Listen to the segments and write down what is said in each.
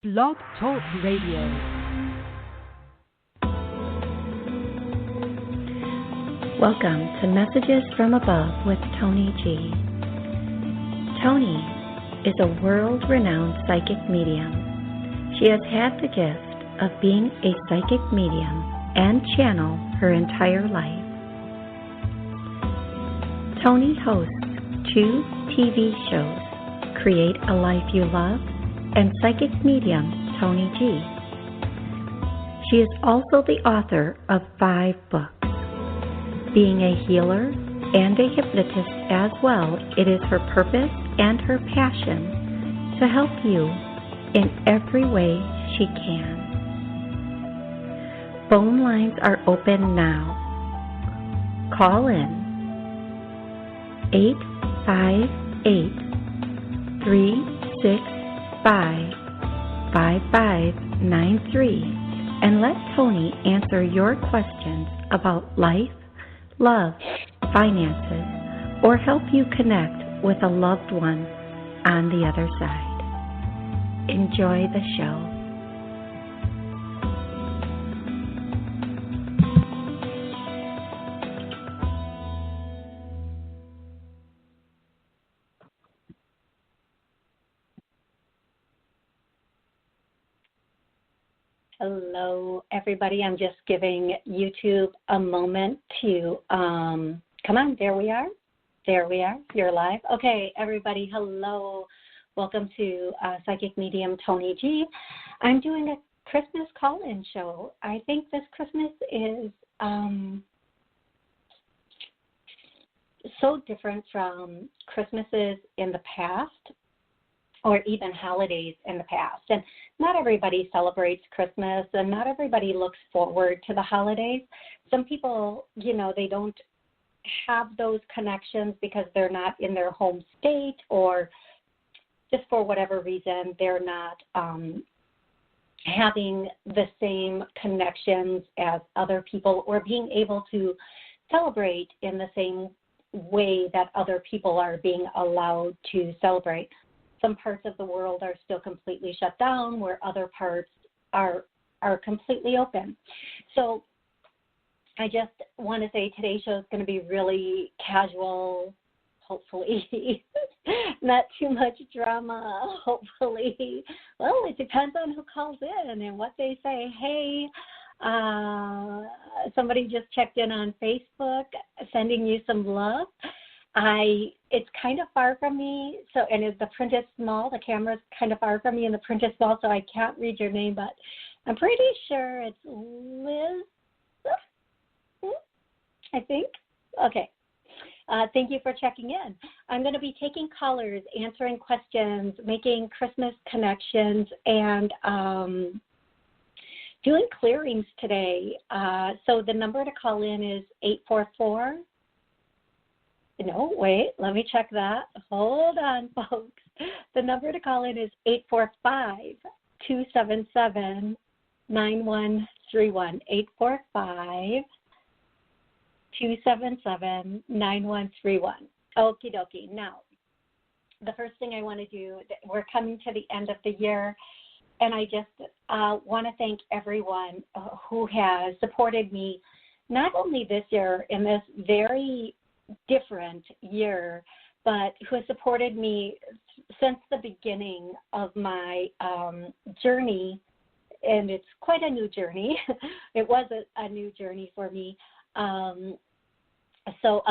Blog Talk Radio. Welcome to Messages from Above with Toni G. Toni is a world-renowned psychic medium. She has had the gift of being a psychic medium and channel her entire life. Toni hosts 2 TV shows, Create a Life You Love and Psychic Medium Toni G. She is also the author of 5 books. Being a healer and a hypnotist as well, it is her purpose and her passion to help you in every way she can. Phone lines are open now. Call in 858-365-5593 and let Toni answer your questions about life, love, finances, or help you connect with a loved one on the other side. Enjoy the show. Hello, everybody. I'm just giving YouTube a moment to, come on, there we are. There we are. You're live. Okay, everybody, hello. Welcome to Psychic Medium Toni G. I'm doing a Christmas call-in show. I think this Christmas is so different from Christmases in the past, or even holidays in the past. And not everybody celebrates Christmas, and not everybody looks forward to the holidays. Some people, they don't have those connections because they're not in their home state, or just for whatever reason, they're not having the same connections as other people, or being able to celebrate in the same way that other people are being allowed to celebrate. Some parts of the world are still completely shut down, where other parts are completely open. So I just want to say today's show is going to be really casual, hopefully. Not too much drama, hopefully. Well, it depends on who calls in and what they say. Hey, somebody just checked in on Facebook, sending you some love. It's kind of far from me, and the print is small. The camera's kind of far from me, and the print is small, so I can't read your name, but I'm pretty sure it's Liz, I think. Okay. Thank you for checking in. I'm going to be taking callers, answering questions, making Christmas connections, and doing clearings today. So the number to call in is 844. No, wait, let me check that. Hold on, folks. The number to call in is 845-277-9131. 845-277-9131. Okie dokie. Now, the first thing I want to do, we're coming to the end of the year, and I just want to thank everyone who has supported me, not only this year in this very different year, but who has supported me since the beginning of my journey, and it's quite a new journey. It was a new journey for me. So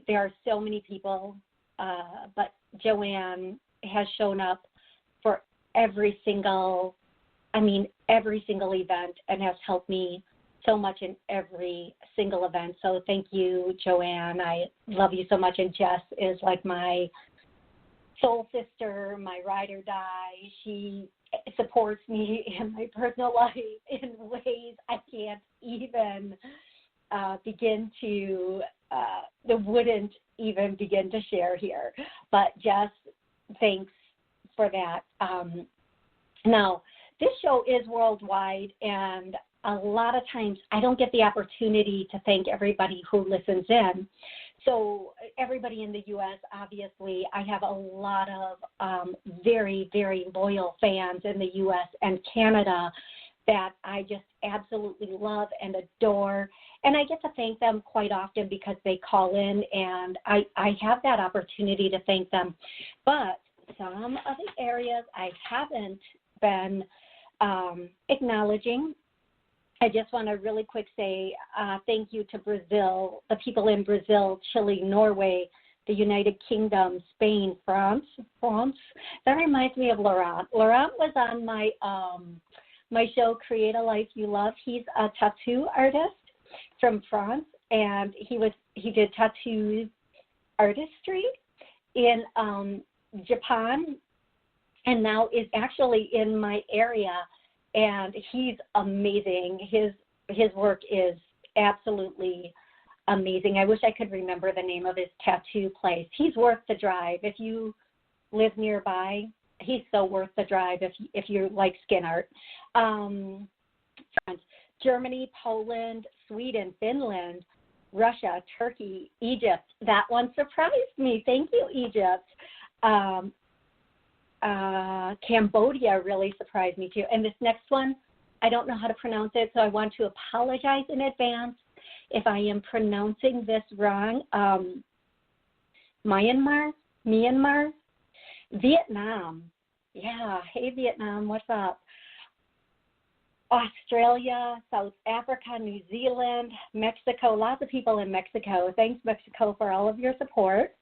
there are so many people, but Joanne has shown up for every single event, and has helped me so much in every single event. So thank you, Joanne. I love you so much. And Jess is like my soul sister, my ride or die. She supports me in my personal life in ways I can't even wouldn't even begin to share here. But Jess, thanks for that. Now, this show is worldwide, and a lot of times I don't get the opportunity to thank everybody who listens in. So everybody in the U.S., obviously, I have a lot of very, very loyal fans in the U.S. and Canada that I just absolutely love and adore. And I get to thank them quite often because they call in, and I have that opportunity to thank them. But some of the areas I haven't been acknowledging, I just want to really quick say thank you to Brazil, the people in Brazil, Chile, Norway, the United Kingdom, Spain, France. That reminds me of Laurent. Laurent was on my show, Create a Life You Love. He's a tattoo artist from France, and he did tattoo artistry in Japan, and now is actually in my area. And he's amazing. His work is absolutely amazing. I wish I could remember the name of his tattoo place. He's worth the drive. If you live nearby, he's so worth the drive if you like skin art. France, Germany, Poland, Sweden, Finland, Russia, Turkey, Egypt. That one surprised me. Thank you, Egypt. Cambodia really surprised me too. And this next one, I don't know how to pronounce it, so I want to apologize in advance if I am pronouncing this wrong. Myanmar, Vietnam. Yeah, hey Vietnam, what's up? Australia, South Africa, New Zealand, Mexico, lots of people in Mexico. Thanks, Mexico, for all of your support.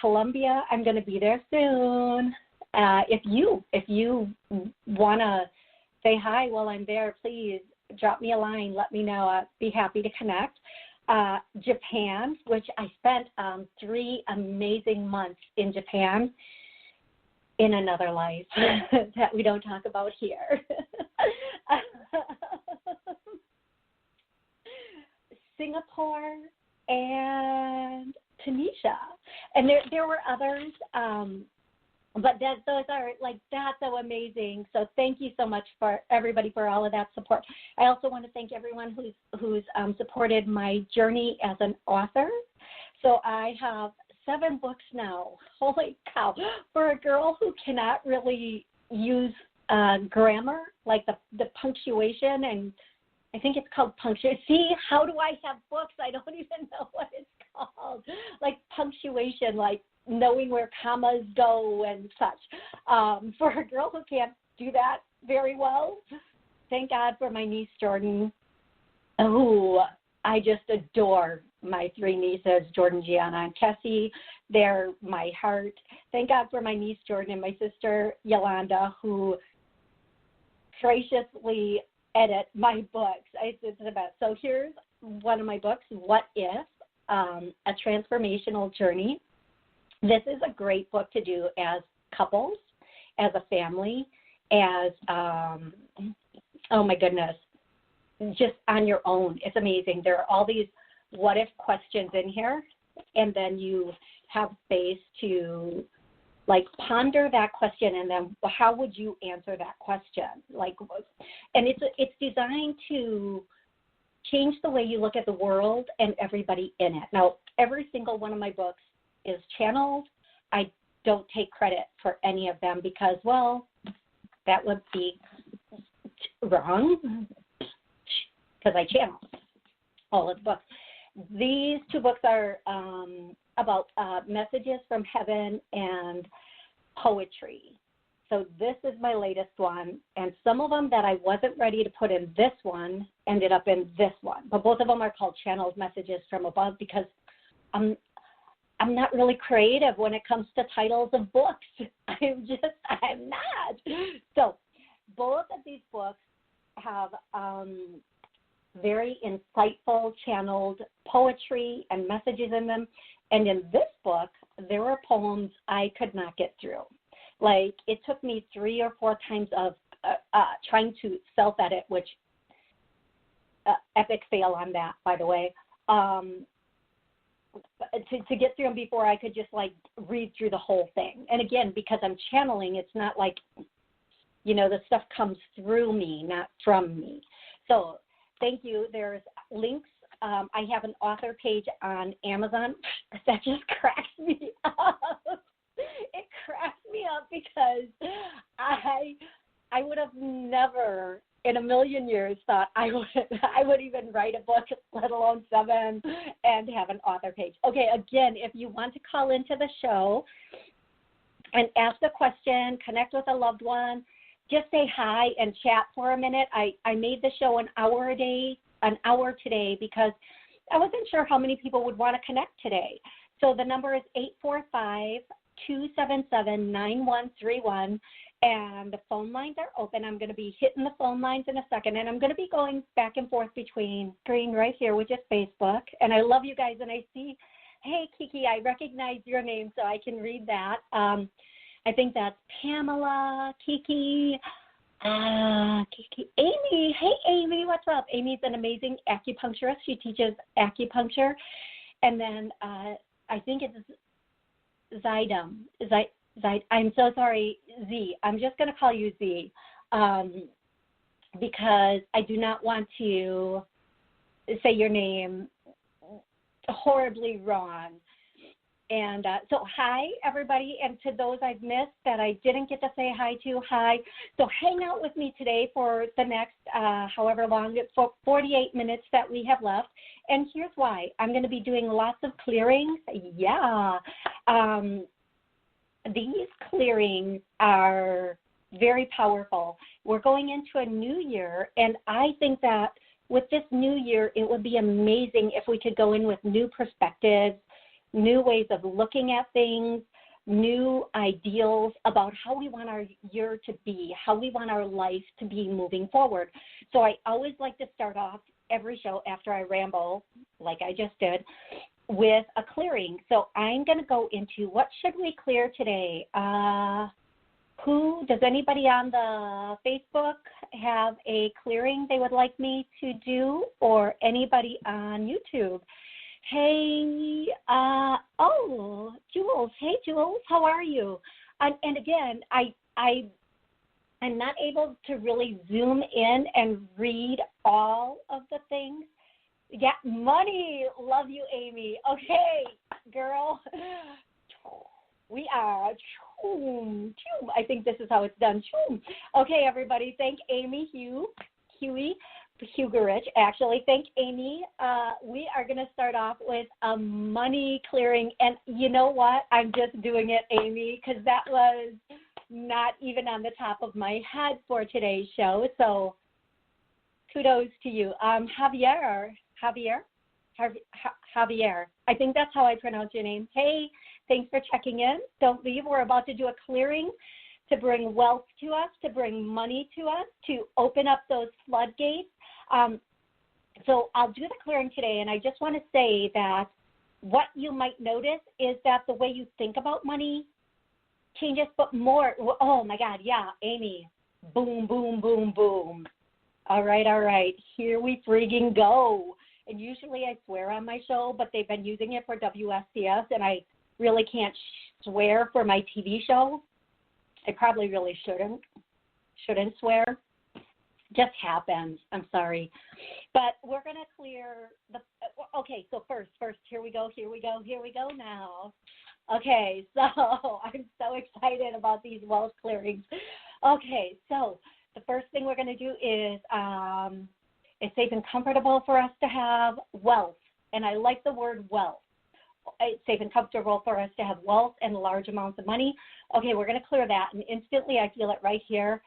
Colombia, I'm going to be there soon. If you want to say hi while I'm there, please drop me a line. Let me know. I'd be happy to connect. Japan, which I spent 3 amazing months in Japan in another life that we don't talk about here. Singapore and Tunisia. And there were others, but those are that's so amazing. So thank you so much for everybody for all of that support. I also want to thank everyone who's supported my journey as an author. So I have 7 books now. Holy cow. For a girl who cannot really use grammar, like the punctuation, and I think it's called punctuation. See, how do I have books? I don't even know what it's called. Like punctuation, like knowing where commas go and such. For a girl who can't do that very well, thank God for my niece, Jordan. Oh, I just adore my 3 nieces, Jordan, Gianna, and Tessie. They're my heart. Thank God for my niece, Jordan, and my sister, Yolanda, who graciously edit my books. It's the best. So here's one of my books, What If? A Transformational Journey. This is a great book to do as couples, as a family, as, oh my goodness, just on your own. It's amazing. There are all these what if questions in here, and then you have space to ponder that question, and then how would you answer that question? And it's designed to change the way you look at the world and everybody in it. Now, every single one of my books is channeled. I don't take credit for any of them because, well, that would be wrong because I channel all of the books. These 2 books are about messages from heaven and poetry. So this is my latest one, and some of them that I wasn't ready to put in this one ended up in this one. But both of them are called Channeled Messages from Above because I'm not really creative when it comes to titles of books. I'm not. So both of these books have very insightful channeled poetry and messages in them. And in this book, there were poems I could not get through. It took me 3 or 4 times of trying to self-edit, which epic fail on that, by the way, to get through them before I could just read through the whole thing. And again, because I'm channeling, it's not the stuff comes through me, not from me. So thank you. There's links I have an author page on Amazon. That just cracks me up. It cracks me up because I would have never in a million years thought I would even write a book, let alone 7, and have an author page. Okay, again, if you want to call into the show and ask a question, connect with a loved one, just say hi and chat for a minute. I made the show an hour today because I wasn't sure how many people would want to connect today. So the number is 845-277-9131, and the phone lines are open. I'm going to be hitting the phone lines in a second, and I'm going to be going back and forth between screen right here, which is Facebook. And I love you guys, and I see, hey, Kiki, I recognize your name, so I can read that. I think that's Pamela, Kiki, Kiki, Amy. Hey, Amy, what's up? Amy's an amazing acupuncturist. She teaches acupuncture. And then I think it's Zidum. I'm so sorry, Z. I'm just going to call you Z because I do not want to say your name horribly wrong. And so hi, everybody, and to those I've missed that I didn't get to say hi to, hi. So hang out with me today for the next however long, for 48 minutes that we have left. And here's why. I'm going to be doing lots of clearings. Yeah. These clearings are very powerful. We're going into a new year, and I think that with this new year, it would be amazing if we could go in with new perspectives, new ways of looking at things, new ideals about how we want our year to be, how we want our life to be moving forward. So I always like to start off every show after I ramble, like I just did, with a clearing. So I'm going to go into what should we clear today? Does anybody on the Facebook have a clearing they would like me to do, or anybody on YouTube? Hey, Jules. Hey, Jules, how are you? And again, I'm not able to really zoom in and read all of the things. Yeah, money. Love you, Amy. Okay, girl. We are. I think this is how it's done. Okay, everybody. Thank Amy Hugerich, actually. Thank Amy. We are going to start off with a money clearing. And you know what? I'm just doing it, Amy, because that was not even on the top of my head for today's show. So kudos to you. Javier. I think that's how I pronounce your name. Hey, thanks for checking in. Don't leave. We're about to do a clearing to bring wealth to us, to bring money to us, to open up those floodgates. So I'll do the clearing today, and I just want to say that what you might notice is that the way you think about money changes, but more. Oh, my God, yeah, Amy. Boom, boom, boom, boom. All right. Here we frigging go. And usually I swear on my show, but they've been using it for WSCS, and I really can't swear for my TV show. I probably really shouldn't swear. Just happens. I'm sorry. But we're going to clear okay, so first, here we go now. Okay, so I'm so excited about these wealth clearings. Okay, so the first thing we're going to do is it's safe and comfortable for us to have wealth. And I like the word wealth. It's safe and comfortable for us to have wealth and large amounts of money. Okay, we're going to clear that. And instantly I feel it right here,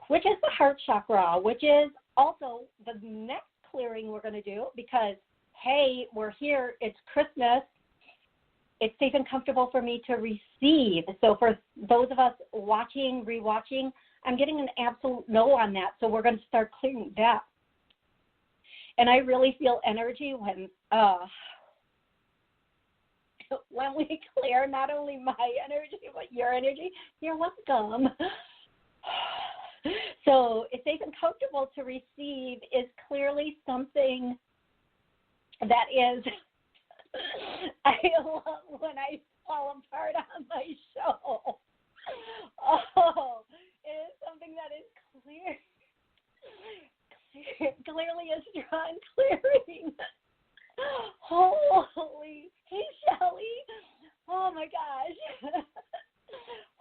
which is the heart chakra, which is also the next clearing we're going to do because, hey, we're here. It's Christmas. It's safe and comfortable for me to receive. So for those of us watching, rewatching, I'm getting an absolute no on that. So we're going to start clearing that. And I really feel energy when we clear not only my energy, but your energy. You're welcome. So it's safe and comfortable to receive is clearly something that is, I love when I fall apart on my show. Oh, it is something that is clear. clearly a strong clearing. Holy, hey, Shelly. Oh, my gosh.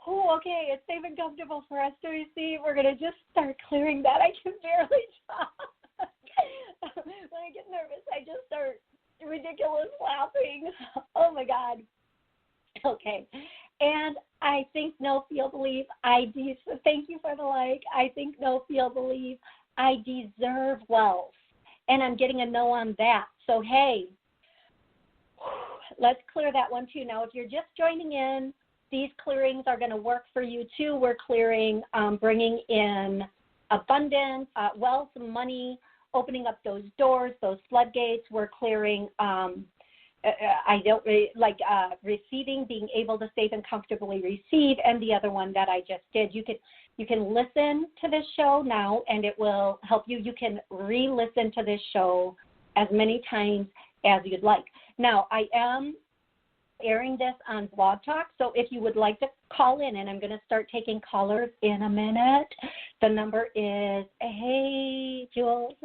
Oh, okay, it's safe and comfortable for us to receive. We're going to just start clearing that. I can barely talk. When I get nervous, I just start ridiculous laughing. Oh, my God. Okay. And I think, no, feel, believe, thank you for the like. I think, no, feel, believe, I deserve wealth. And I'm getting a no on that. So, hey, let's clear that one too. Now, if you're just joining in, these clearings are going to work for you too. We're clearing, bringing in abundance, wealth, money, opening up those doors, those floodgates. We're clearing, receiving, being able to safe and comfortably receive, and the other one that I just did. You can listen to this show now, and it will help you. You can re-listen to this show as many times as you'd like. Now, I am airing this on Blog Talk, so if you would like to call in, and I'm going to start taking callers in a minute. The number is, hey, Jules,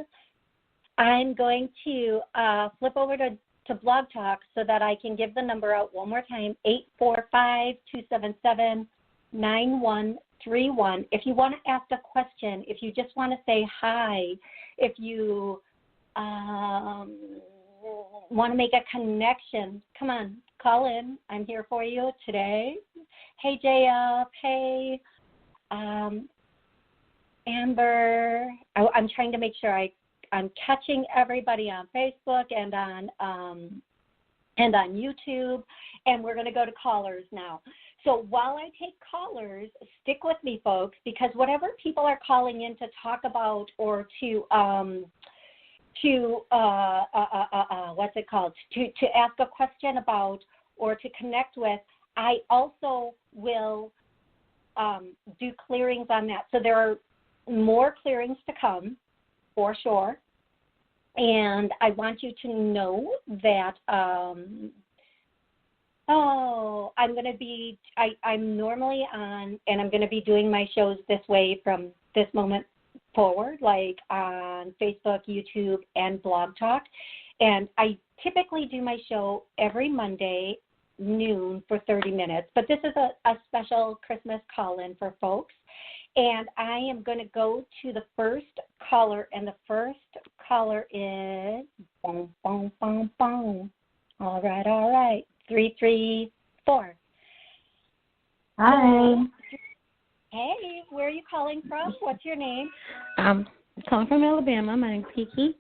I'm going to flip over to Blog Talk so that I can give the number out one more time, 845-277-9131. If you want to ask a question, if you just want to say hi, if you want to make a connection, come on, call in. I'm here for you today. Hey, JF. Hey, Amber. I'm trying to make sure I'm catching everybody on Facebook and on YouTube, and we're going to go to callers now. So while I take callers, stick with me, folks, because whatever people are calling in to talk about or to ask a question about or to connect with, I also will do clearings on that. So there are more clearings to come, for sure. And I want you to know that, I'm normally on, and I'm going to be doing my shows this way from this moment forward, like on Facebook, YouTube, and Blog Talk. And I typically do my show every Monday noon for 30 minutes, but this is a special Christmas call-in for folks. And I am going to go to the first caller, and the first caller is, boom, boom, boom, boom. All right, 334. Hi. Hey, where are you calling from? What's your name? I'm calling from Alabama. My name's Kiki.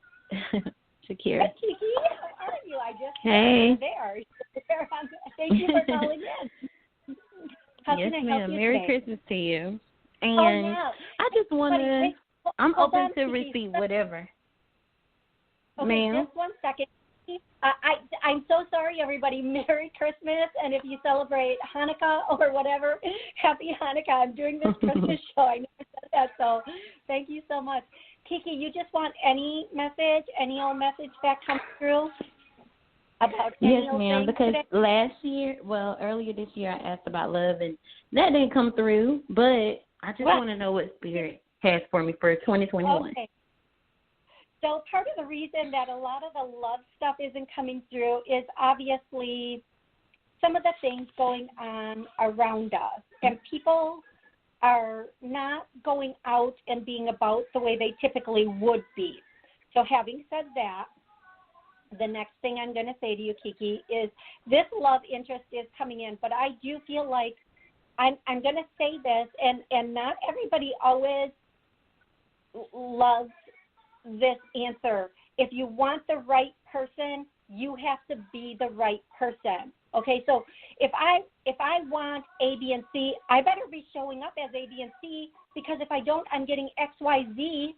Shakira. Hey, Kiki, how are you? I just hey. There. Thank you for calling in. How yes, can I ma'am. help you Merry today? Christmas to you. And yeah. I just want to, I'm open to Kiki. receive whatever. Okay, ma'am. just 1 second. I'm so sorry, everybody. Merry Christmas, and if you celebrate Hanukkah or whatever, Happy Hanukkah. I'm doing this Christmas show. I never said that, so thank you so much. Kiki, you just want any message, any old message that comes through about any Yes, old ma'am, thing because today? earlier this year I asked about love, and that didn't come through, but I just want to know what Spirit has for me for 2021. Okay. So part of the reason that a lot of the love stuff isn't coming through is obviously some of the things going on around us. And people are not going out and being about the way they typically would be. So having said that, the next thing I'm going to say to you, Kiki, is this love interest is coming in, but I do feel like I'm going to say this, and not everybody always loves this answer. If you want the right person, you have to be the right person. Okay, so if I want A, B, and C, I better be showing up as A, B, and C, because if I don't, I'm getting X, Y, Z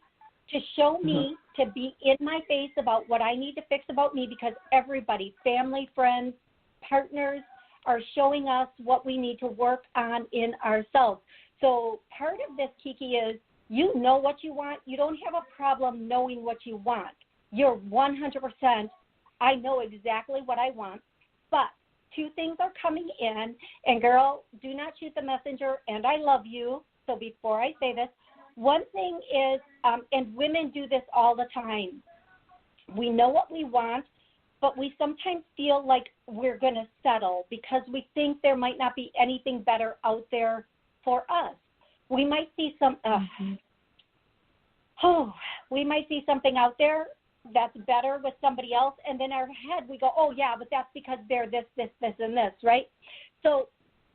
to show me, to be in my face about what I need to fix about me, because everybody, family, friends, partners, are showing us what we need to work on in ourselves. So part of this, Kiki, is you know what you want. You don't have a problem knowing what you want. You're 100%, I know exactly what I want. But two things are coming in. And, girl, do not shoot the messenger, and I love you. So before I say this, one thing is, and women do this all the time, we know what we want, but we sometimes feel like we're going to settle because we think there might not be anything better out there for us. We might see we might see something out there that's better with somebody else, and then in our head we go, oh yeah, but that's because they're this, and this, right? So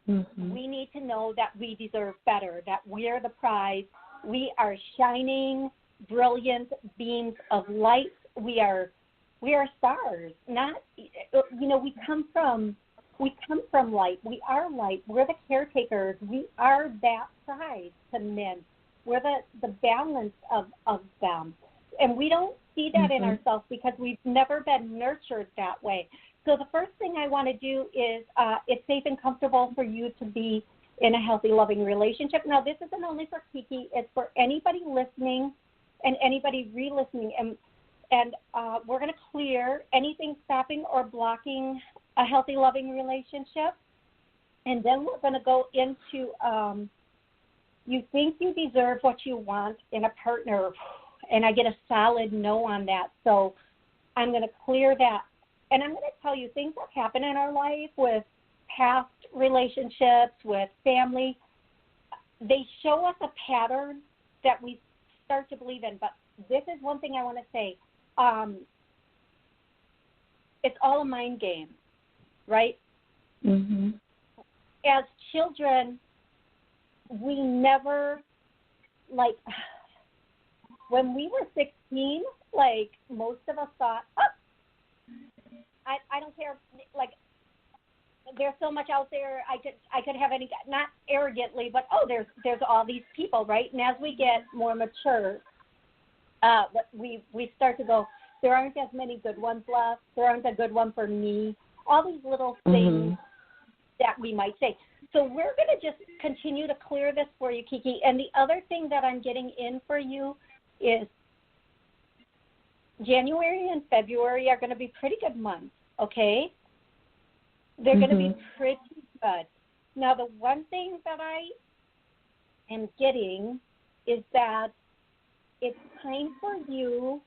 we need to know that we deserve better, that we're the prize. We are shining, brilliant beams of light. We are stars. Not, we come from light. We are light. We're the caretakers. We are that prize to men. We're the balance of them. And we don't see that in ourselves because we've never been nurtured that way. So the first thing I want to do is it's safe and comfortable for you to be in a healthy, loving relationship. Now, this isn't only for Kiki. It's for anybody listening and anybody re-listening. And we're going to clear anything stopping or blocking a healthy, loving relationship. And then we're going to go into you think you deserve what you want in a partner, and I get a solid no on that. So I'm going to clear that. And I'm going to tell you things that happen in our life with past relationships, with family. They show us a pattern that we start to believe in. But this is one thing I want to say. It's all a mind game, right? As children, we never, when we were 16, most of us thought, I don't care, there's so much out there, I could have any, not arrogantly, but there's all these people, right? And as we get more mature, we start to go, there aren't as many good ones left, there aren't a good one for me, all these little things that we might say. So we're going to just continue to clear this for you, Kiki. And the other thing that I'm getting in for you is January and February are going to be pretty good months, okay? They're going to be pretty good. Now, the one thing that I am getting is that it's time for you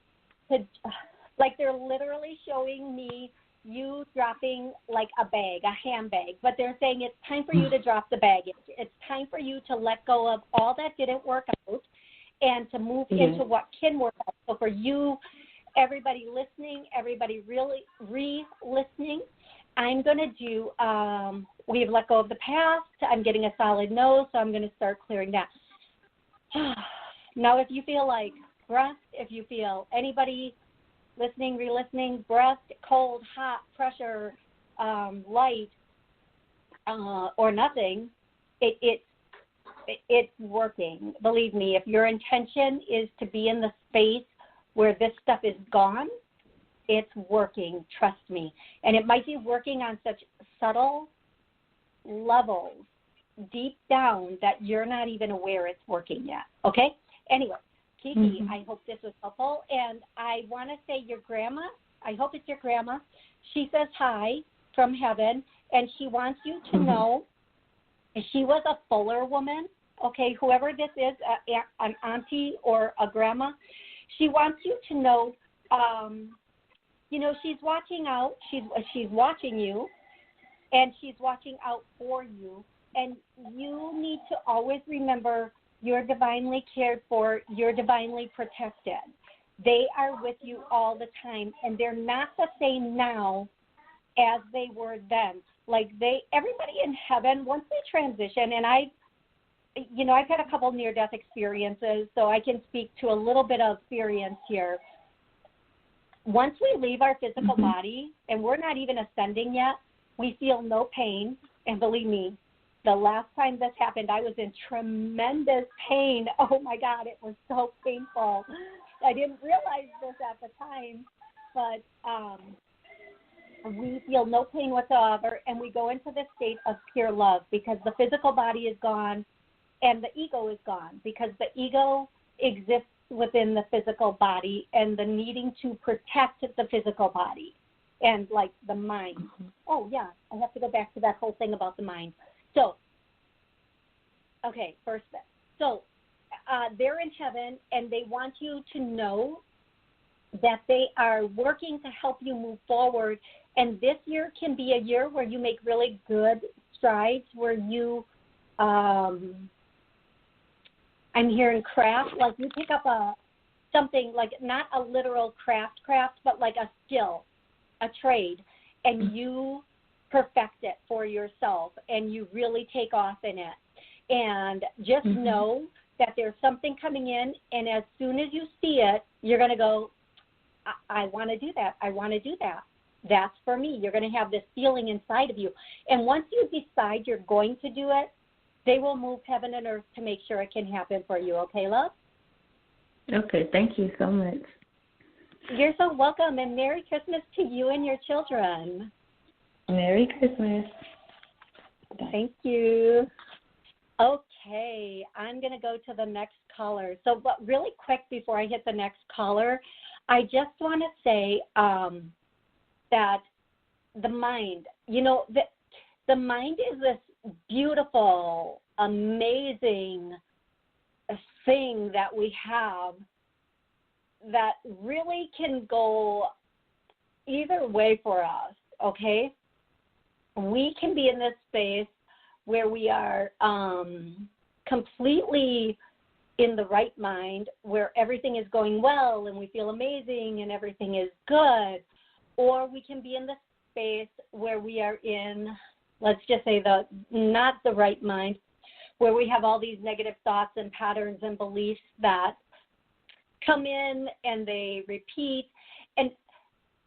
to, they're literally showing me you dropping a bag, a handbag, but they're saying it's time for you to drop the baggage. It's time for you to let go of all that didn't work out and to move into what can work out. So for you, everybody listening, everybody really re-listening, I'm going to do, we've let go of the past. I'm getting a solid no, so I'm going to start clearing that. Now, if you feel like breath, if you feel anybody listening, re-listening, breath, cold, hot, pressure, light, or nothing, it's working. Believe me, if your intention is to be in the space where this stuff is gone, it's working, trust me. And it might be working on such subtle levels deep down that you're not even aware it's working yet, okay? Anyway, Kiki, I hope this was helpful. And I want to say your grandma, I hope it's your grandma, she says hi from heaven, and she wants you to know she was a Fuller woman, okay, whoever this is, an auntie or a grandma, she wants you to know, she's watching out, she's watching you, and she's watching out for you. And you need to always remember you're divinely cared for, you're divinely protected. They are with you all the time, and they're not the same now as they were then. Everybody in heaven, once they transition, and I've had a couple near-death experiences, so I can speak to a little bit of experience here. Once we leave our physical body, and we're not even ascending yet, we feel no pain, and believe me, the last time this happened, I was in tremendous pain. Oh, my God, it was so painful. I didn't realize this at the time, but we feel no pain whatsoever, and we go into this state of pure love because the physical body is gone and the ego is gone because the ego exists within the physical body and the needing to protect the physical body and, the mind. Oh, yeah, I have to go back to that whole thing about the mind. So, okay, first bit. So, they're in heaven, and they want you to know that they are working to help you move forward. And this year can be a year where you make really good strides, where you, I'm hearing craft, like you pick up something like not a literal craft, but like a skill, a trade, and you perfect it for yourself, and you really take off in it. And just know that there's something coming in, and as soon as you see it, you're going to go, I want to do that. I want to do that. That's for me. You're going to have this feeling inside of you. And once you decide you're going to do it, they will move heaven and earth to make sure it can happen for you. Okay, love? Okay, thank you so much. You're so welcome, and Merry Christmas to you and your children. Merry Christmas. Thank you. Okay, I'm going to go to the next caller. So, but really quick before I hit the next caller, I just want to say that the mind, the mind is this beautiful, amazing thing that we have that really can go either way for us, okay? We can be in this space where we are completely in the right mind, where everything is going well and we feel amazing and everything is good, or we can be in the space where we are in, let's just say, not the right mind, where we have all these negative thoughts and patterns and beliefs that come in and they repeat. And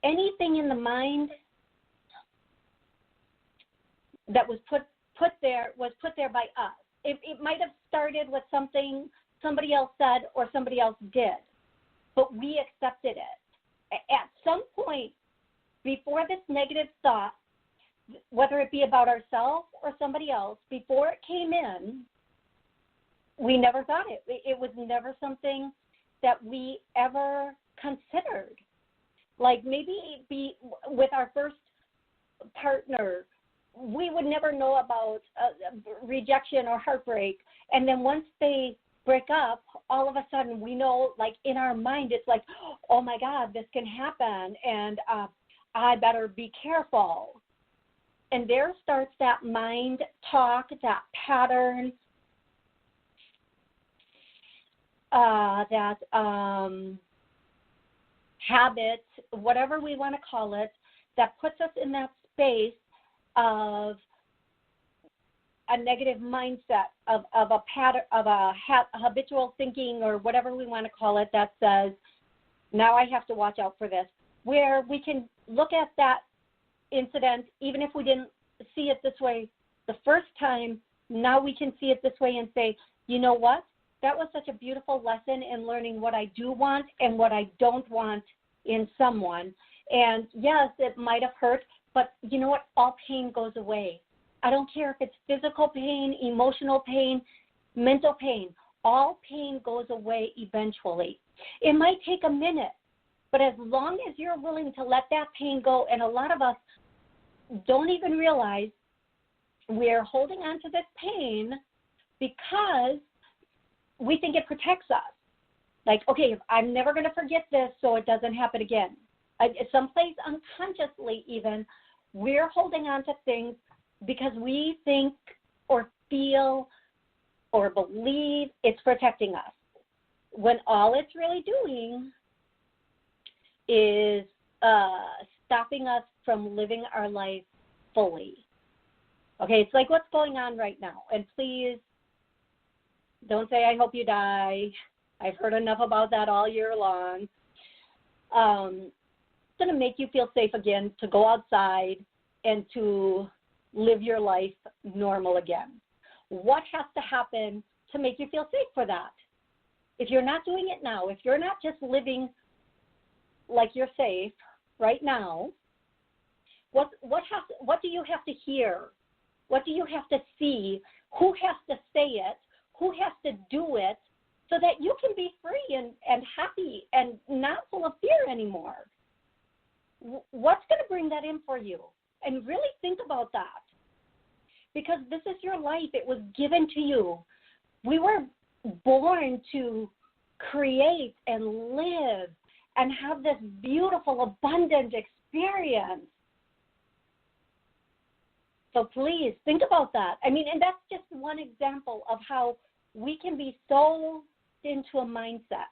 anything in the mind that was put there by us. It might have started with something somebody else said or somebody else did, but we accepted it. At some point before this negative thought, whether it be about ourselves or somebody else, before it came in, we never thought it. It was never something that we ever considered. Like maybe be with our first partner, we would never know about rejection or heartbreak. And then once they break up, all of a sudden we know, like in our mind, it's like, oh my God, this can happen, and I better be careful. And there starts that mind talk, that pattern, that habit, whatever we want to call it, that puts us in that space of a negative mindset, of a pattern, of a habitual thinking, or whatever we want to call it, that says, now I have to watch out for this, where we can look at that incident, even if we didn't see it this way the first time, now we can see it this way and say, you know what? That was such a beautiful lesson in learning what I do want and what I don't want in someone. And yes, it might have hurt, but you know what? All pain goes away. I don't care if it's physical pain, emotional pain, mental pain. All pain goes away eventually. It might take a minute, but as long as you're willing to let that pain go, and a lot of us don't even realize we're holding on to this pain because we think it protects us. Like, okay, I'm never going to forget this so it doesn't happen again. Someplace unconsciously even, we're holding on to things because we think or feel or believe it's protecting us, when all it's really doing is stopping us from living our life fully. Okay, it's like what's going on right now. And please don't say, I hope you die. I've heard enough about that all year long. It's going to make you feel safe again to go outside and to live your life normal again. What has to happen to make you feel safe for that? If you're not doing it now, if you're not just living like you're safe right now, what do you have to hear? What do you have to see? Who has to say it? Who has to do it so that you can be free and happy and not full of fear anymore? What's going to bring that in for you? And really think about that, because this is your life. It was given to you. We were born to create and live and have this beautiful, abundant experience. So please think about that. I mean, and that's just one example of how we can be so into a mindset.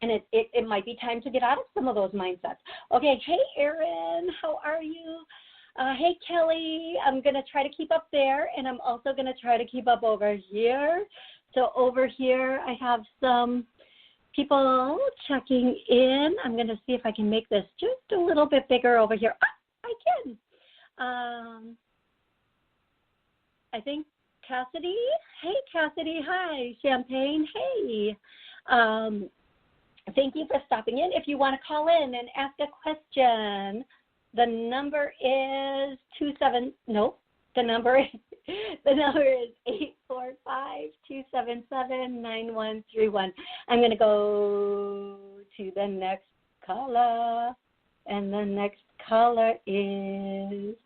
And it might be time to get out of some of those mindsets. Okay, hey, Erin, how are you? Hey, Kelly, I'm going to try to keep up there, and I'm also going to try to keep up over here. So over here, I have some people checking in. I'm going to see if I can make this just a little bit bigger over here. I can. I think Cassidy. Hey, Cassidy. Hi. Champagne. Hey. Thank you for stopping in. If you want to call in and ask a question, the number is 845-277-9131. I'm going to go to the next caller, and the next caller is,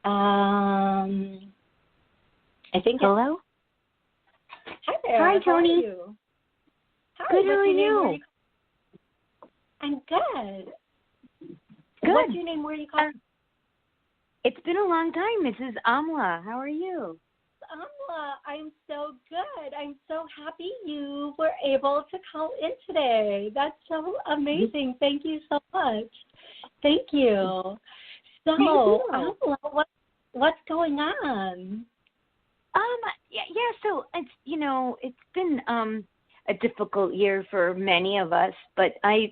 I think. Hello? Hi there. Hi, Toni. How are you? Hi, good, how are you? I'm good. Good. What's your name? Where are you calling? It's been a long time. This is Amla. How are you? Amla, I'm so good. I'm so happy you were able to call in today. That's so amazing. Thank you so much. Thank you. So, Amla, what's going on? So it's been a difficult year for many of us, but I've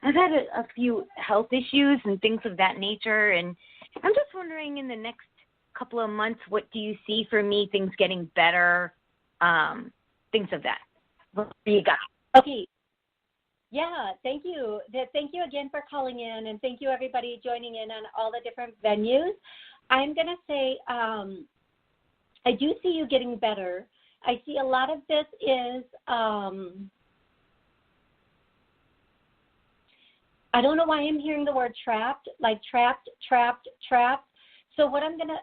had a few health issues and things of that nature, and I'm just wondering, in the next couple of months, what do you see for me? Things getting better, things of that. What do you got? Okay. Yeah, thank you. Thank you again for calling in, and thank you everybody joining in on all the different venues. I'm going to say I do see you getting better. I see a lot of this is I don't know why I'm hearing the word trapped, like trapped. So what I'm gonna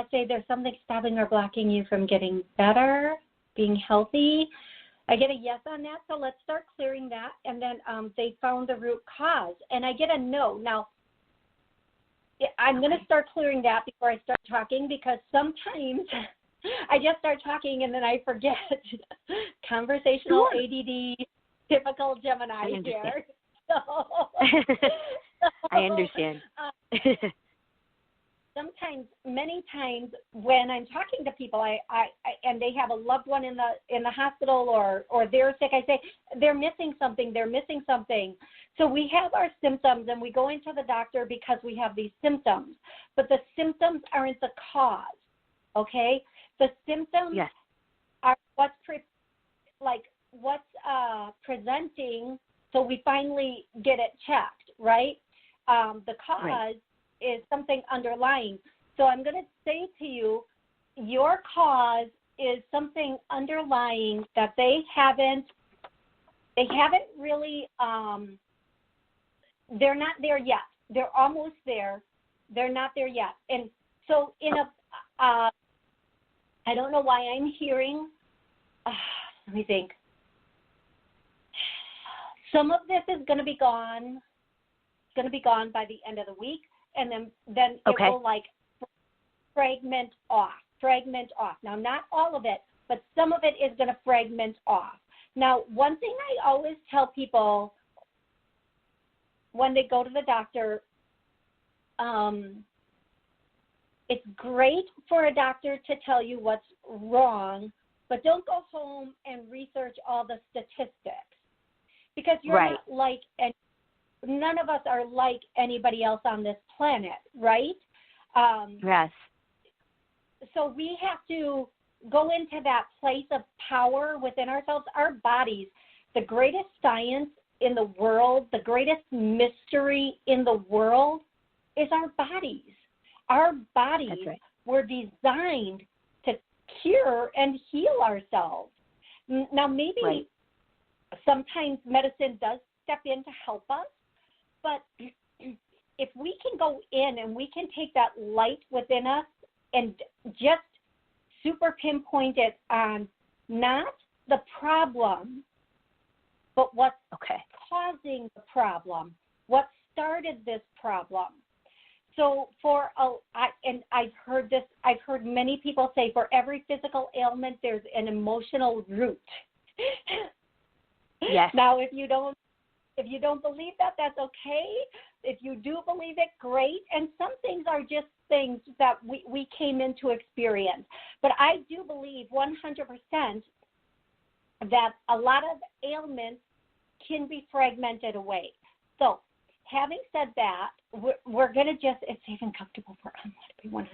say, there's something stopping or blocking you from getting better, being healthy. I get a yes on that, so let's start clearing that. And then they found the root cause, and I get a no. Now, I'm going to start clearing that before I start talking, because sometimes I just start talking and then I forget. Conversational ADD, typical Gemini here. So, I understand. Sometimes, many times, when I'm talking to people, I and they have a loved one in the hospital or they're sick, I say they're missing something. So we have our symptoms and we go into the doctor because we have these symptoms, but the symptoms aren't the cause. Okay, the symptoms are what's presenting. So we finally get it checked, right? The cause is something underlying. So I'm going to say to you, your cause is something underlying that they haven't really, they're not there yet. They're almost there. They're not there yet. And so I don't know why I'm hearing, let me think. Some of this is going to be gone. It's going to be gone by the end of the week. And then it will fragment off. Now, not all of it, but some of it is going to fragment off. Now, one thing I always tell people when they go to the doctor, it's great for a doctor to tell you what's wrong, but don't go home and research all the statistics, because you're not like none of us are like anybody else on this planet, right? Yes. So we have to go into that place of power within ourselves, our bodies. The greatest science in the world, the greatest mystery in the world is our bodies. Our bodies were designed to cure and heal ourselves. Now, maybe sometimes medicine does step in to help us, but if we can go in and we can take that light within us and just super pinpoint it on not the problem, but what's causing the problem, what started this problem. So I've heard many people say, for every physical ailment, there's an emotional root. Yes. Now, if you don't believe that, that's okay. If you do believe it, great. And some things are just things that we came into experience. But I do believe 100% that a lot of ailments can be fragmented away. So having said that, we're going to just, it's safe and comfortable for Amma to be 100%.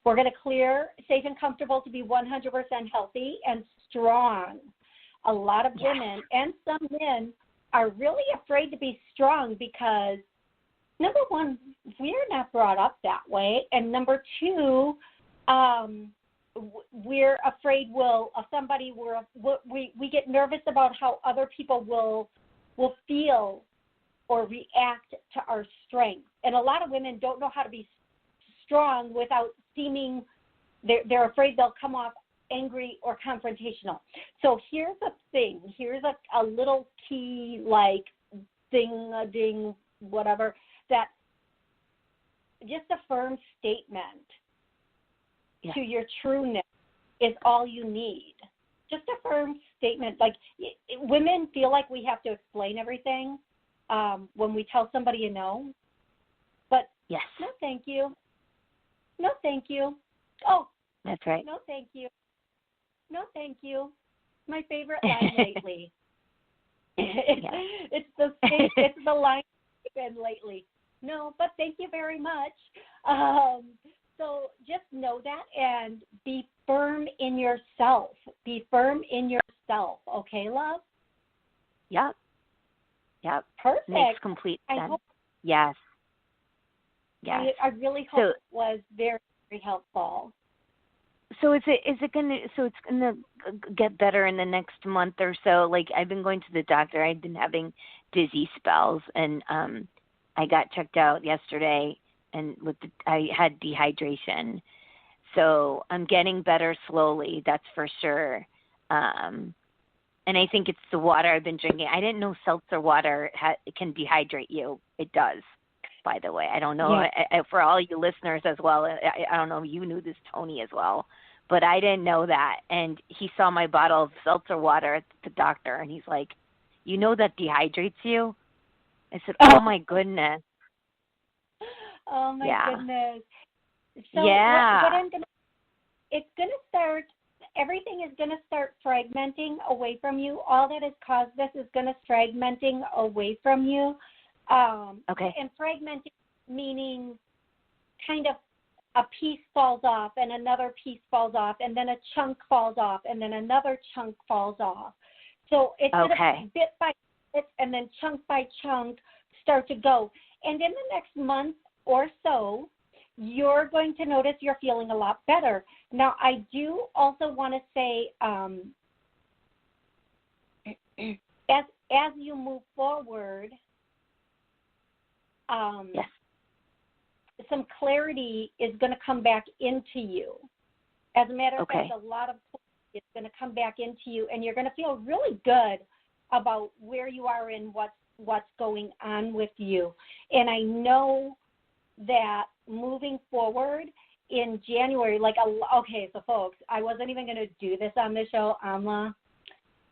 We're going to clear safe and comfortable to be 100% healthy and strong. A lot of women and some men are really afraid to be strong because, number one, we're not brought up that way. And number two, we're afraid we get nervous about how other people will feel or react to our strength. And a lot of women don't know how to be strong without seeming, they're afraid they'll come off angry or confrontational. So here's a thing. Here's a little key, like ding, whatever, that just a firm statement to your trueness is all you need. Just a firm statement. Like, women feel like we have to explain everything when we tell somebody you know. But no, thank you. No, thank you. Oh, that's right. No, thank you. No, thank you. My favorite line lately. It's the line I've been lately. No, but thank you very much. So just know that and be firm in yourself. Be firm in yourself. Okay, love? Yep. Perfect. Makes complete sense. Yes. I really hope it was very, very helpful. So it's gonna get better in the next month or so. Like, I've been going to the doctor. I've been having dizzy spells, and I got checked out yesterday, and I had dehydration. So I'm getting better slowly. That's for sure. And I think it's the water I've been drinking. I didn't know seltzer water can dehydrate you. It does, by the way. I don't know. Yeah. For all you listeners as well, I don't know if you knew this, Toni, as well. But I didn't know that. And he saw my bottle of seltzer water at the doctor, and he's like, you know that dehydrates you? I said, oh my goodness. Oh, my goodness. So it's going to start, everything is going to start fragmenting away from you. All that has caused this is going to fragmenting away from you. And fragmenting meaning kind of a piece falls off and another piece falls off and then a chunk falls off and then another chunk falls off. So it's going to bit by bit and then chunk by chunk start to go. And in the next month or so, you're going to notice you're feeling a lot better. Now, I do also want to say, as you move forward, some clarity is going to come back into you. As a matter of fact, a lot of clarity is going to come back into you, and you're going to feel really good about where you are and what's going on with you. And I know that moving forward in January, so folks, I wasn't even going to do this on the show.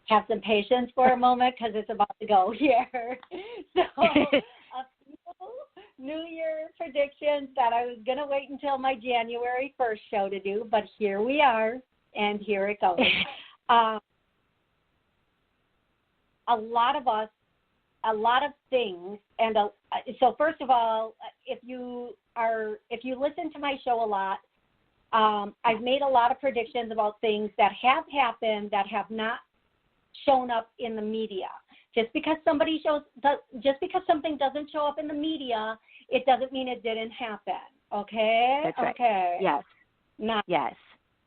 Have some patience for a moment because it's about to go here. So a few New Year predictions that I was going to wait until my January 1st show to do, but here we are, and here it goes. A lot of things, and so first of all, if you listen to my show a lot, I've made a lot of predictions about things that have happened that have not shown up in the media. Just because something doesn't show up in the media, it doesn't mean it didn't happen. Okay? That's right. Okay. Yes.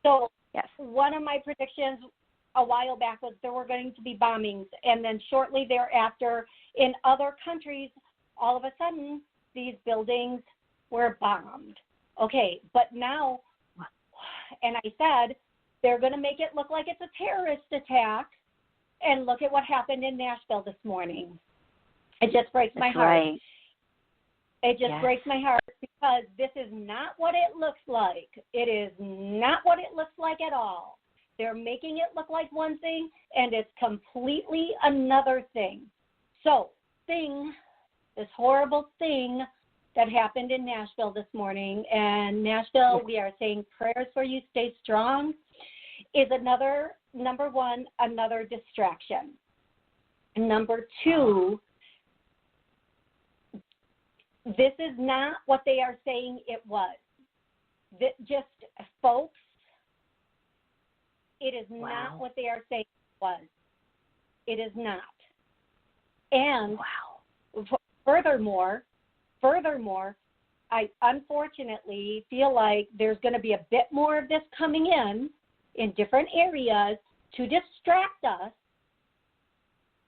So one of my predictions a while back was there were going to be bombings, and then shortly thereafter in other countries, all of a sudden these buildings were bombed. Okay, but now, and I said, They're going to make it look like it's a terrorist attack. And look at what happened in Nashville this morning. It just breaks my heart. Right. It just breaks my heart because this is not what it looks like. It is not what it looks like at all. They're making it look like one thing, and it's completely another thing. So, this horrible thing that happened in Nashville this morning, and Nashville, we are saying prayers for you, stay strong, is another, number one, another distraction. And number two, this is not what they are saying it was. Just, folks, it is not what they are saying it was. It is not. And furthermore, I unfortunately feel like there's going to be a bit more of this coming in different areas to distract us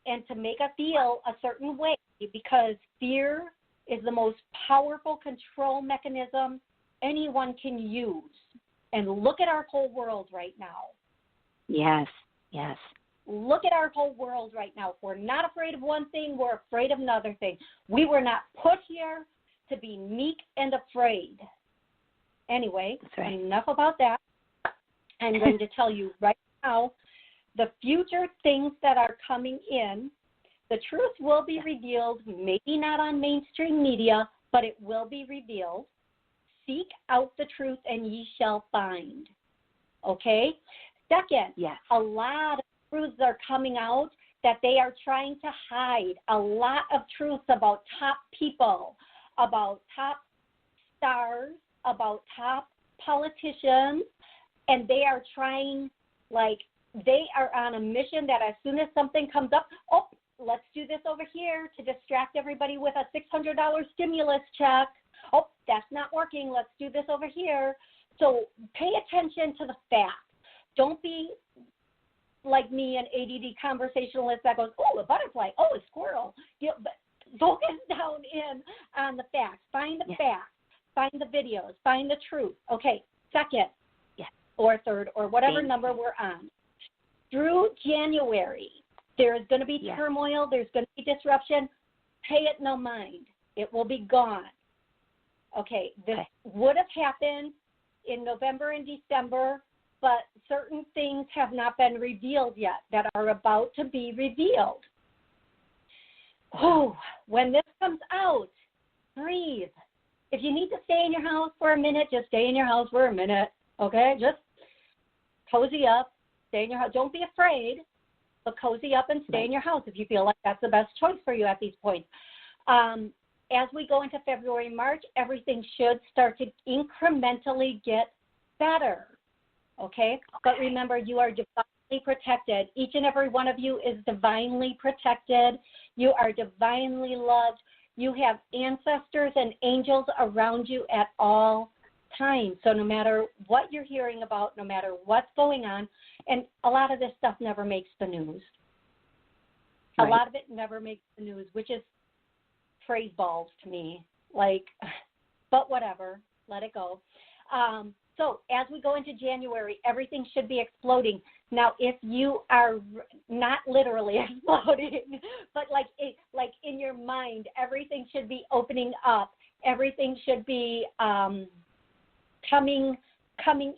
and to make us feel a certain way, because fear is the most powerful control mechanism anyone can use. And look at our whole world right now. Yes. Look at our whole world right now. If we're not afraid of one thing, we're afraid of another thing. We were not put here to be meek and afraid. Anyway, enough about that. I'm going to tell you right now the future things that are coming in. The truth will be revealed, maybe not on mainstream media, but it will be revealed. Seek out the truth and ye shall find. Okay? Second, a lot of truths are coming out that they are trying to hide. A lot of truths about top people, about top stars, about top politicians, and they are trying, they are on a mission that as soon as something comes up, let's do this over here to distract everybody with a $600 stimulus check. That's not working. Let's do this over here. So pay attention to the facts. Don't be like me, an ADD conversationalist that goes, a butterfly, a squirrel. But focus down in on the facts. Find the facts. Find the videos. Find the truth. Okay, second or third or whatever number we're on. Through January, there is going to be turmoil. There's going to be disruption. Pay it no mind. It will be gone. Okay, this would have happened in November and December, but certain things have not been revealed yet that are about to be revealed. When this comes out, breathe. If you need to stay in your house for a minute, just stay in your house for a minute, okay? Just cozy up, stay in your house. Don't be afraid, but cozy up and stay in your house if you feel like that's the best choice for you at these points. As we go into February, March, everything should start to incrementally get better, okay? But remember, you are divinely protected. Each and every one of you is divinely protected. You are divinely loved. You have ancestors and angels around you at all times. So no matter what you're hearing about, no matter what's going on, and a lot of this stuff never makes the news. A lot of it never makes the news, which is praise balls to me. But whatever, let it go. So as we go into January, everything should be exploding. Now, if you are not literally exploding, but like in your mind, everything should be opening up. Everything should be coming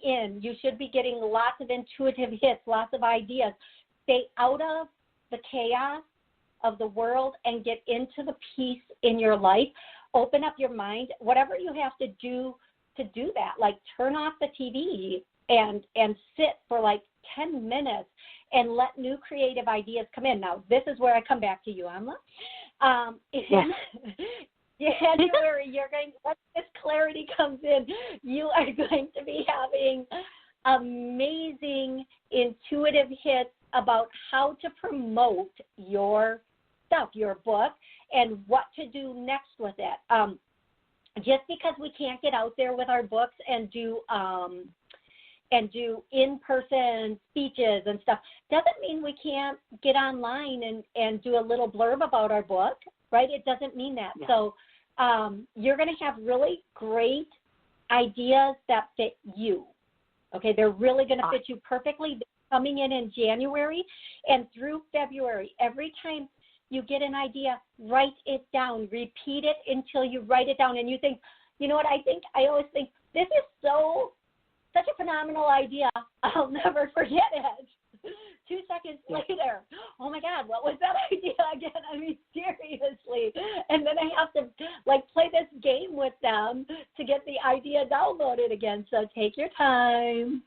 in. You should be getting lots of intuitive hits, lots of ideas. Stay out of the chaos of the world and get into the peace in your life. Open up your mind. Whatever you have to do that, turn off the TV and sit for 10 minutes and let new creative ideas come in. Now, this is where I come back to you, Amla. January, once this clarity comes in, you are going to be having amazing intuitive hits about how to promote your stuff, your book, and what to do next with it. Just because we can't get out there with our books and do in-person speeches and stuff doesn't mean we can't get online and do a little blurb about our book, right? It doesn't mean that. Yeah. So you're going to have really great ideas that fit you. Okay, they're really going to fit you perfectly. They're coming in January and through February. Every time you get an idea, write it down. Repeat it until you write it down. And you think, you know what I think? I always think, this is such a phenomenal idea. I'll never forget it. 2 seconds later, oh my God, what was that idea again? I mean, seriously. And then I have to play this game with them to get the idea downloaded again. So take your time.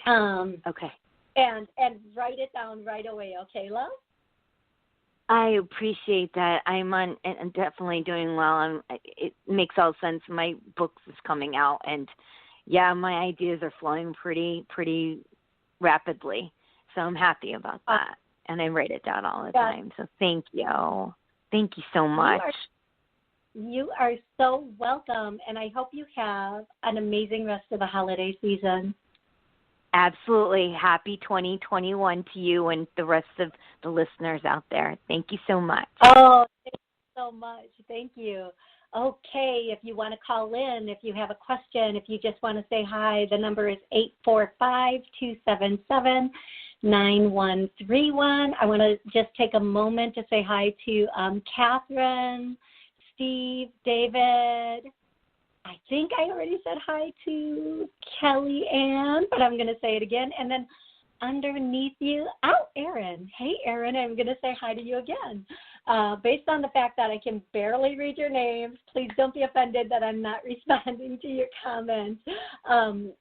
Okay. And write it down right away. Okay, love? I appreciate that. I'm definitely doing well. It makes all sense. My books is coming out, and my ideas are flowing pretty rapidly. So I'm happy about that. And I write it down all the time. So thank you. Thank you so much. You are so welcome, and I hope you have an amazing rest of the holiday season. Absolutely. Happy 2021 to you and the rest of the listeners out there. Thank you so much. Oh, thank you so much. Thank you. Okay, if you want to call in, if you have a question, if you just want to say hi, the number is 845-277-9131. I want to just take a moment to say hi to Catherine, Steve, David. I think I already said hi to Kelly Ann, but I'm going to say it again. And then underneath you, Erin. Hey, Erin, I'm going to say hi to you again. Based on the fact that I can barely read your names, please don't be offended that I'm not responding to your comments. I'm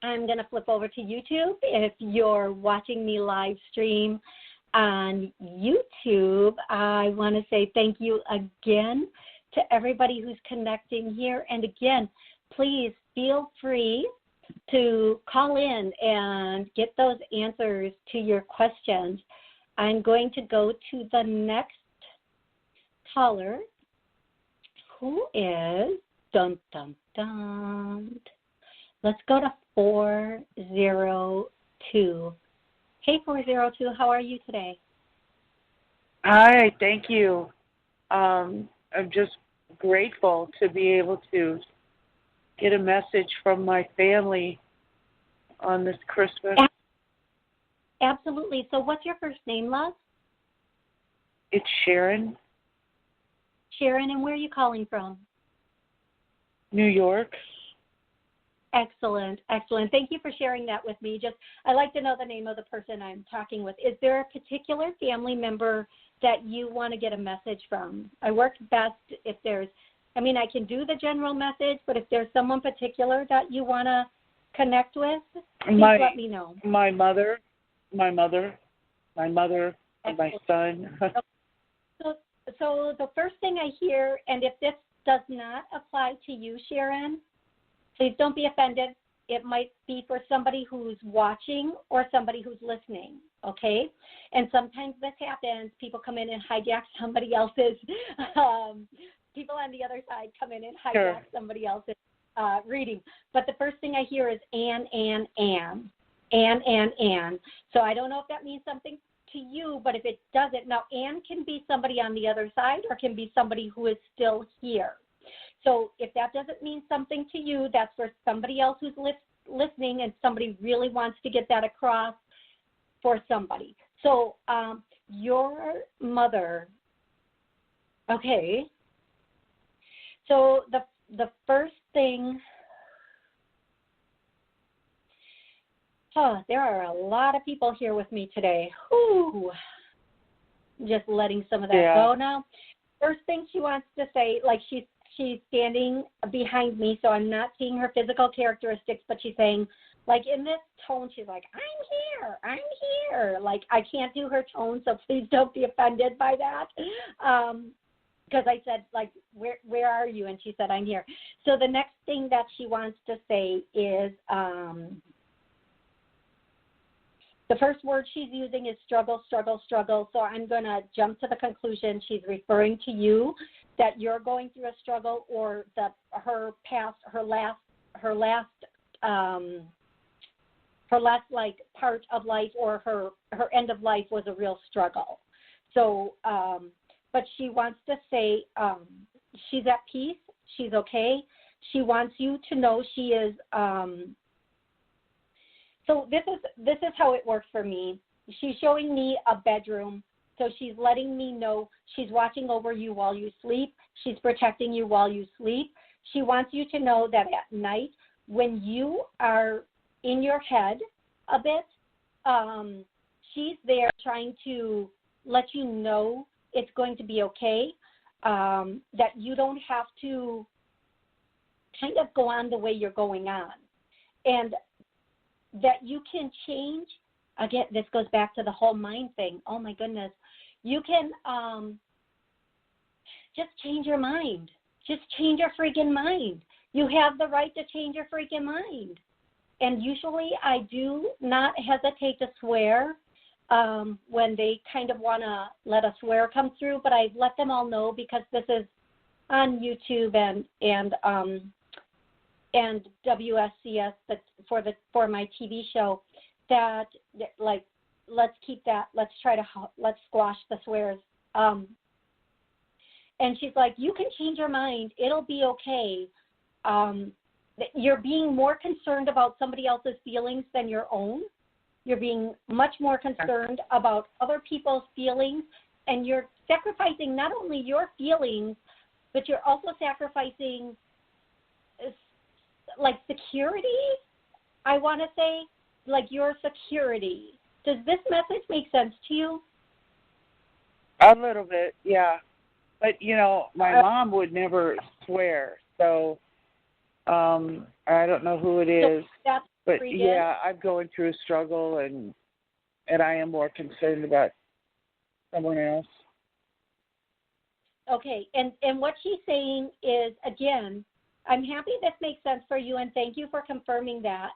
going to flip over to YouTube. If you're watching me live stream on YouTube, I want to say thank you again to everybody who's connecting here. And again, please feel free to call in and get those answers to your questions. I'm going to go to the next caller, who is, dun, dun, dun. Let's go to 402. Hey, 402, how are you today? Hi, thank you. I'm just grateful to be able to get a message from my family on this Christmas. Absolutely. So what's your first name, love? It's Sharon. Sharon, and where are you calling from? New York. Excellent, excellent. Thank you for sharing that with me. I'd like to know the name of the person I'm talking with. Is there a particular family member that you want to get a message from? I work best if I can do the general message, but if there's someone particular that you want to connect with, please let me know. My mother, and my son. So the first thing I hear, and if this does not apply to you, Sharon, please don't be offended. It might be for somebody who's watching or somebody who's listening, okay? And sometimes this happens. People come in and hijack somebody else's, people on the other side come in and hijack somebody else's reading. But the first thing I hear is Ann. So I don't know if that means something to you, but if it doesn't, now Ann can be somebody on the other side or can be somebody who is still here. So if that doesn't mean something to you, that's for somebody else who's listening and somebody really wants to get that across for somebody. So your mother, okay. So the first thing, there are a lot of people here with me today. Whew. Just letting some of that go now. First thing she wants to say, she's standing behind me, so I'm not seeing her physical characteristics, but she's saying, in this tone, she's like, I'm here. I can't do her tone, so please don't be offended by that. Because I said, where are you? And she said, I'm here. So the next thing that she wants to say is, the first word she's using is struggle. So I'm going to jump to the conclusion. She's referring to you, that you're going through a struggle, or that her last part of life, or her end of life was a real struggle. So, but she wants to say she's at peace. She's okay. She wants you to know she is So this is how it works for me. She's showing me a bedroom. So she's letting me know she's watching over you while you sleep. She's protecting you while you sleep. She wants you to know that at night when you are in your head a bit, she's there trying to let you know it's going to be okay, that you don't have to kind of go on the way you're going on, and that you can change. Again, this goes back to the whole mind thing. Oh, my goodness. You can just change your mind. Just change your freaking mind. You have the right to change your freaking mind. And usually I do not hesitate to swear when they kind of want to let a swear come through, but I let them all know because this is on YouTube and WSCS for my TV show, that like let's squash the swears. And she's like, you can change your mind. It'll be okay. You're being more concerned about somebody else's feelings than your own. You're being much more concerned about other people's feelings, and you're sacrificing not only your feelings, but you're also sacrificing like security, I want to say, like your security. Does this message make sense to you? A little bit, yeah. But, my mom would never swear, so I don't know who it is. But, yeah, I'm going through a struggle, and I am more concerned about someone else. Okay, and what she's saying is, again, I'm happy this makes sense for you, and thank you for confirming that.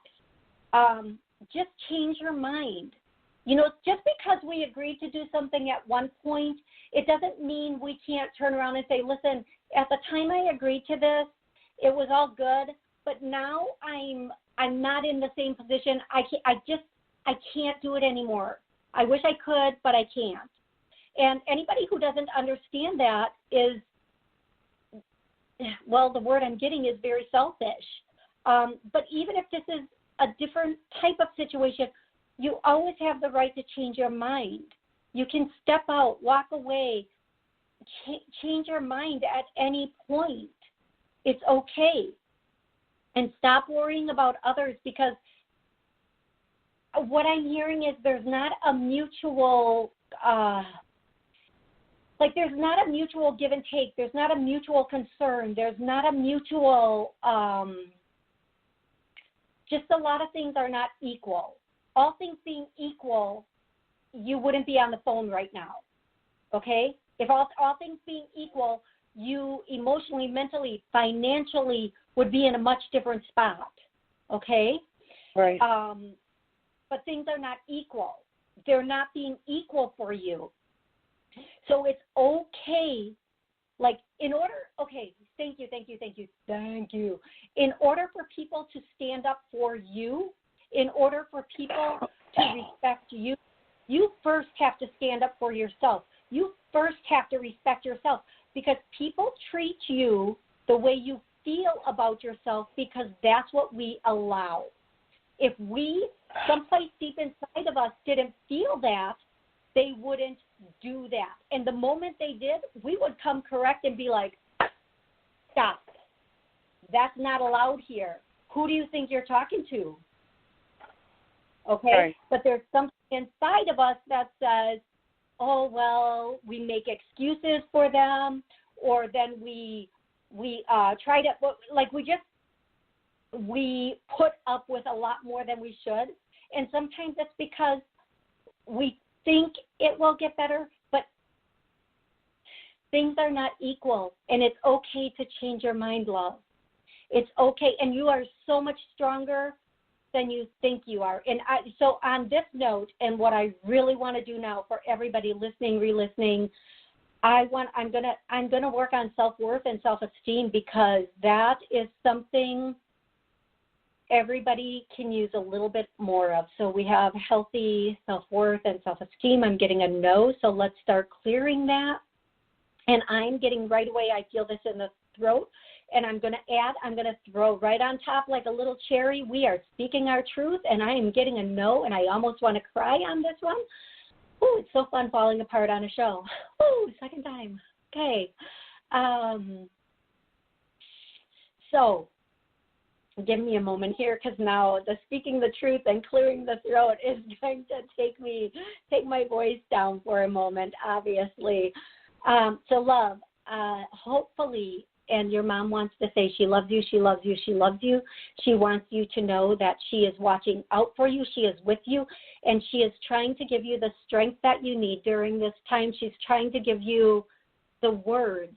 Just change your mind. Just because we agreed to do something at one point, it doesn't mean we can't turn around and say, listen, at the time I agreed to this, it was all good, but now I'm not in the same position. I can't do it anymore. I wish I could, but I can't. And anybody who doesn't understand that is, well, the word I'm getting is very selfish. But even if this is a different type of situation, you always have the right to change your mind. You can step out, walk away, change your mind at any point. It's okay. And stop worrying about others, because what I'm hearing is there's not a mutual, there's not a mutual give and take. There's not a mutual concern. There's not a mutual, just a lot of things are not equal. All things being equal, you wouldn't be on the phone right now, okay? If all things being equal, you emotionally, mentally, financially would be in a much different spot, okay? Right. But things are not equal. They're not being equal for you. So it's okay, thank you. In order for people to stand up for you, in order for people to respect you, you first have to stand up for yourself. You first have to respect yourself, because people treat you the way you feel about yourself, because that's what we allow. If we, someplace deep inside of us, didn't feel that, they wouldn't do that. And the moment they did, we would come correct and be like, stop. That's not allowed here. Who do you think you're talking to? Okay? Right. But there's something inside of us that says, oh, well, we make excuses for them, or then we try to, we put up with a lot more than we should. And sometimes it's because we think it will get better, but things are not equal, and it's okay to change your mind, love. It's okay, and you are so much stronger than you think you are. And so on this note, and what I really want to do now for everybody listening, re-listening, I'm gonna work on self-worth and self-esteem, because that is something everybody can use a little bit more of. So we have healthy self-worth and self-esteem. I'm getting a no, so let's start clearing that. And I'm getting right away, I feel this in the throat, And I'm going to throw right on top like a little cherry. We are speaking our truth, and I am getting a no, and I almost want to cry on this one. Ooh, it's so fun falling apart on a show. Ooh, second time. Okay. So give me a moment here, because now the speaking the truth and clearing the throat is going to take my voice down for a moment, obviously. So love, hopefully, and your mom wants to say she loves you, she loves you, she loves you. She wants you to know that she is watching out for you, she is with you, and she is trying to give you the strength that you need during this time. She's trying to give you the words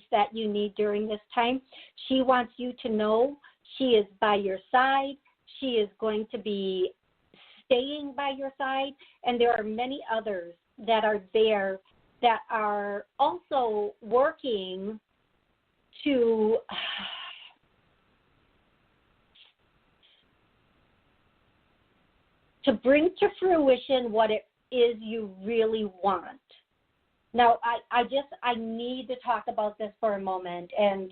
that you need during this time. She wants you to know she is by your side. She is going to be staying by your side, and there are many others that are there that are also working to bring to fruition what it is you really want. Now, I need to talk about this for a moment, and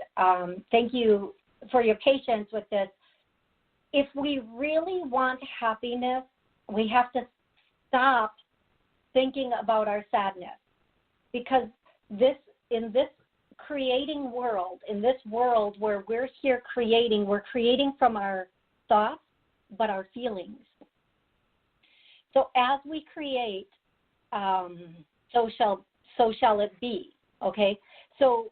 thank you for your patience with this. If we really want happiness, we have to stop thinking about our sadness, because in this creating world, in this world where we're here creating, we're creating from our thoughts, but our feelings. So as we create, so shall it be, okay? So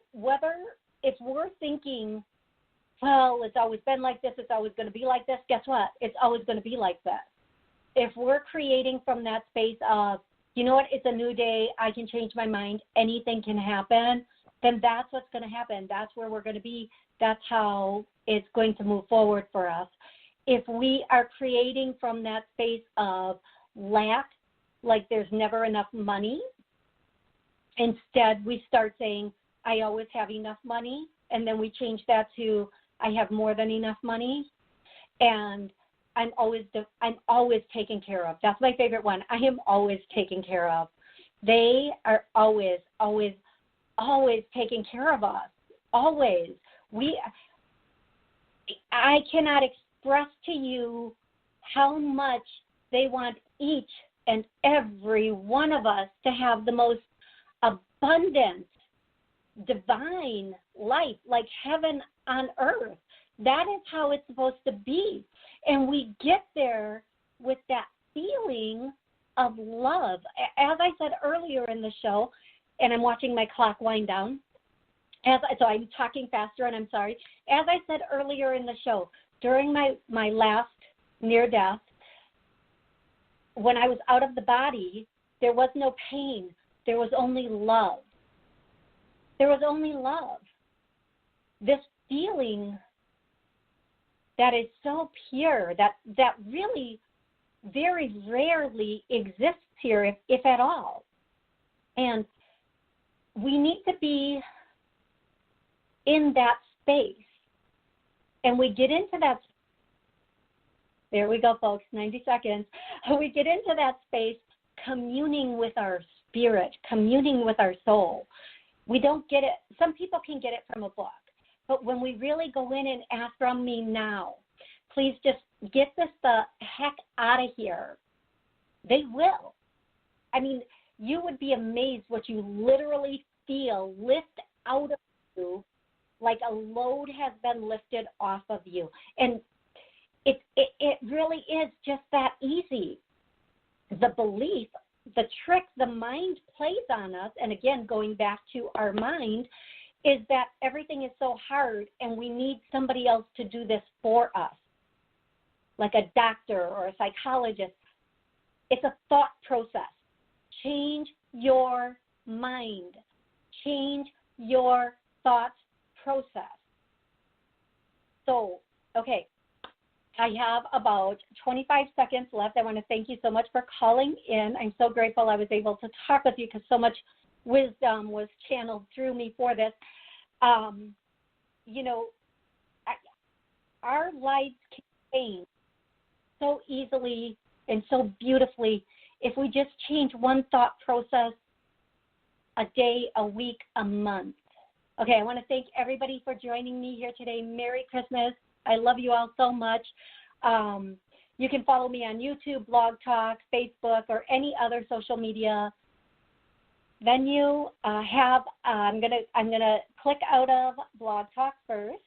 if we're thinking, well, it's always been like this, it's always going to be like this, guess what? It's always going to be like this. If we're creating from that space of, you know what, it's a new day, I can change my mind, anything can happen, then that's what's going to happen. That's where we're going to be. That's how it's going to move forward for us. If we are creating from that space of lack, like there's never enough money, instead we start saying, I always have enough money, and then we change that to, I have more than enough money, and I'm always taken care of. That's my favorite one. I am always taken care of. They are always taking care of us. Always. I cannot express to you how much they want each and every one of us to have the most abundant, divine life, like heaven on earth. That is how it's supposed to be. And we get there with that feeling of love. As I said earlier in the show, and I'm watching my clock wind down, so I'm talking faster, and I'm sorry. As I said earlier in the show, during my last near death, when I was out of the body, there was no pain. There was only love. There was only love. This feeling that is so pure, that really very rarely exists here, if at all. And we need to be in that space. And we get into that, there we go, folks, 90 seconds. We get into that space communing with our spirit, communing with our soul. We don't get it. Some people can get it from a book. But when we really go in and ask from me now, please just get this the heck out of here. They will. I mean, you would be amazed what you literally feel lift out of you, like a load has been lifted off of you. And it really is just that easy. The belief, the trick the mind plays on us, and again, going back to our mind, is that everything is so hard and we need somebody else to do this for us, like a doctor or a psychologist. It's a thought process. Change your mind. Change your thought process. So, okay, I have about 25 seconds left. I want to thank you so much for calling in. I'm so grateful I was able to talk with you because so much wisdom was channeled through me for this. Our lives can change so easily and so beautifully if we just change one thought process a day, a week, a month. Okay, I want to thank everybody for joining me here today. Merry Christmas. I love you all so much. You can follow me on YouTube, Blog Talk, Facebook, or any other social media venue. I'm gonna click out of Blog Talk first.